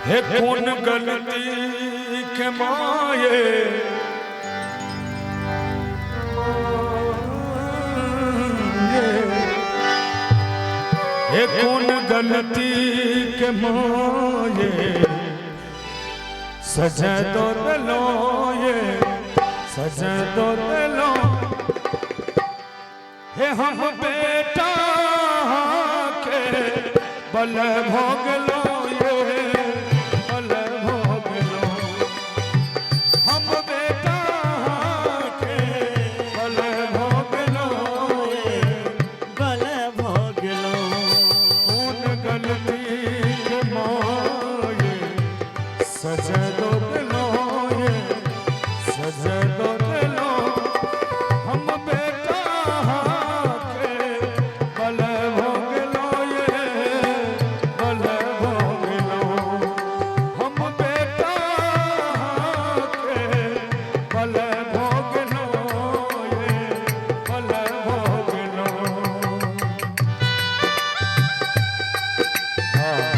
है कौन गलती के माये है कौन गलती के माये सजा दो दिलो ये सजा दो दिलो हे हम बेटा के बल भोग लो ये बल भोग लो हम बेटा के बल भोग लो ये बल भोग लो कौन गलती के माये सजा दो दिलो ये सजा दो दिलो हम बेटा के बल भोग लो ये बल भोग लो हम बेटा के बल भोग लो ये बल भोग लो। हाँ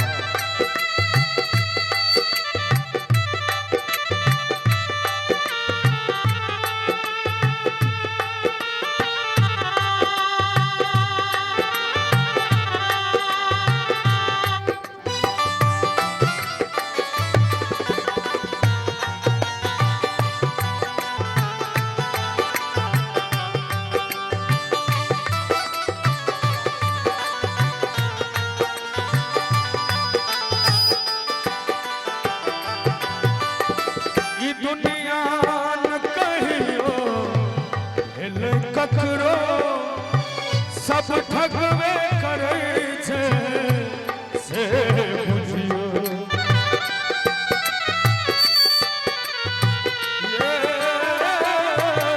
ई दुनिया न कहियो हिल ककरो सब ठगवे करे छे से बुझियो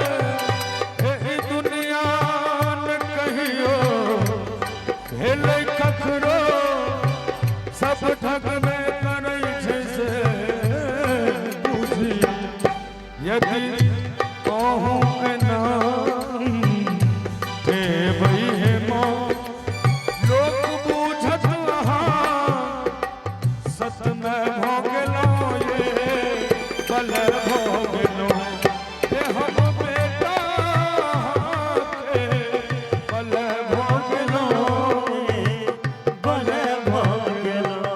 ई दुनिया न कहियो हिल ककरो सब ठगवे करे छे से यदि कहूँ के नाम ते भई है मो लोक बूझत वहाँ सत में भोग लो ये बल भोग लो ये हम बेटा के बल भोग लो बल भोग लो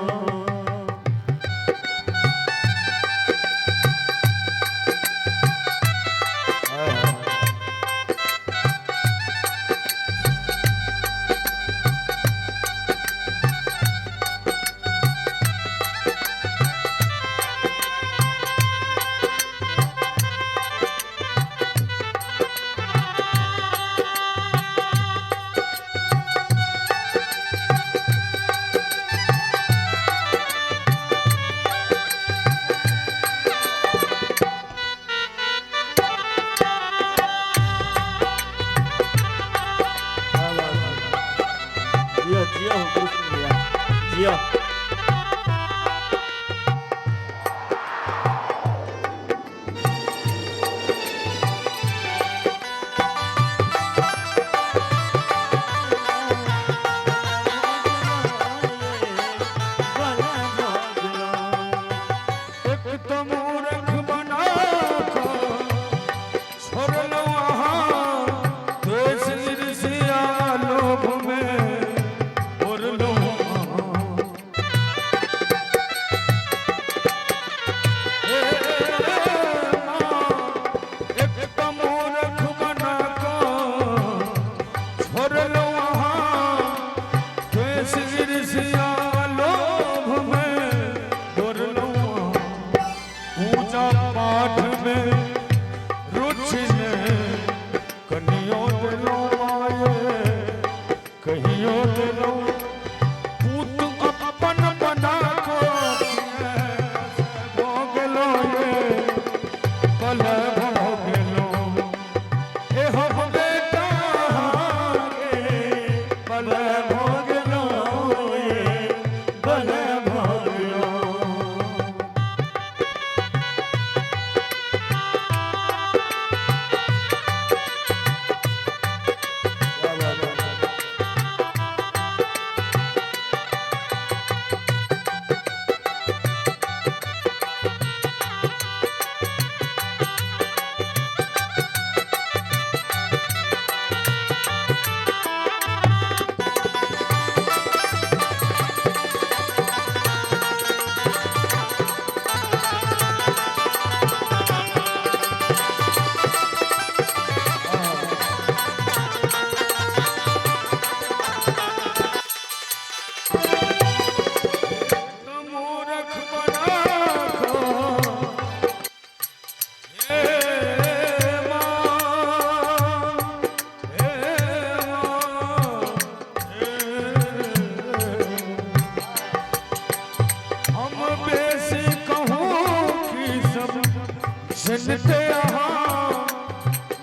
जिनते यहाँ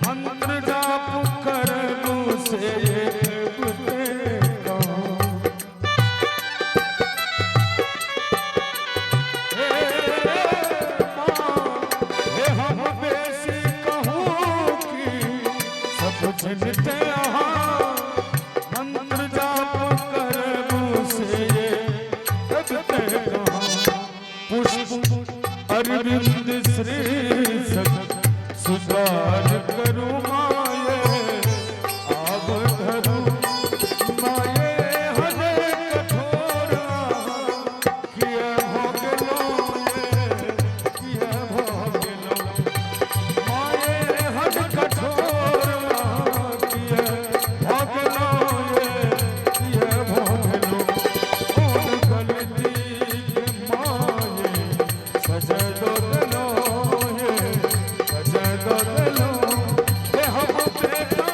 मंत्र जाप करनु से जिनते यहाँ मंत्र जाप करनु से पुष्प अरविंद श्री सुधार करू माये आब धरू माये हरे कठोर किया भोगलो किया भोगलो माये हरे कठोर किया भोगलो किया भोगलो सजदो दलो सजदो दलो हम बेटा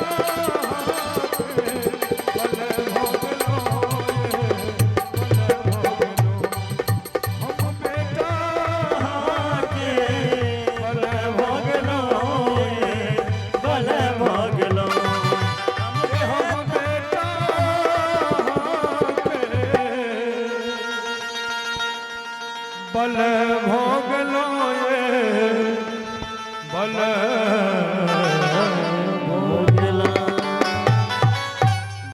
बल भोगलो हम बेटा के बल भोगलो बल भोगलो हम बेटा बल भोगलो बल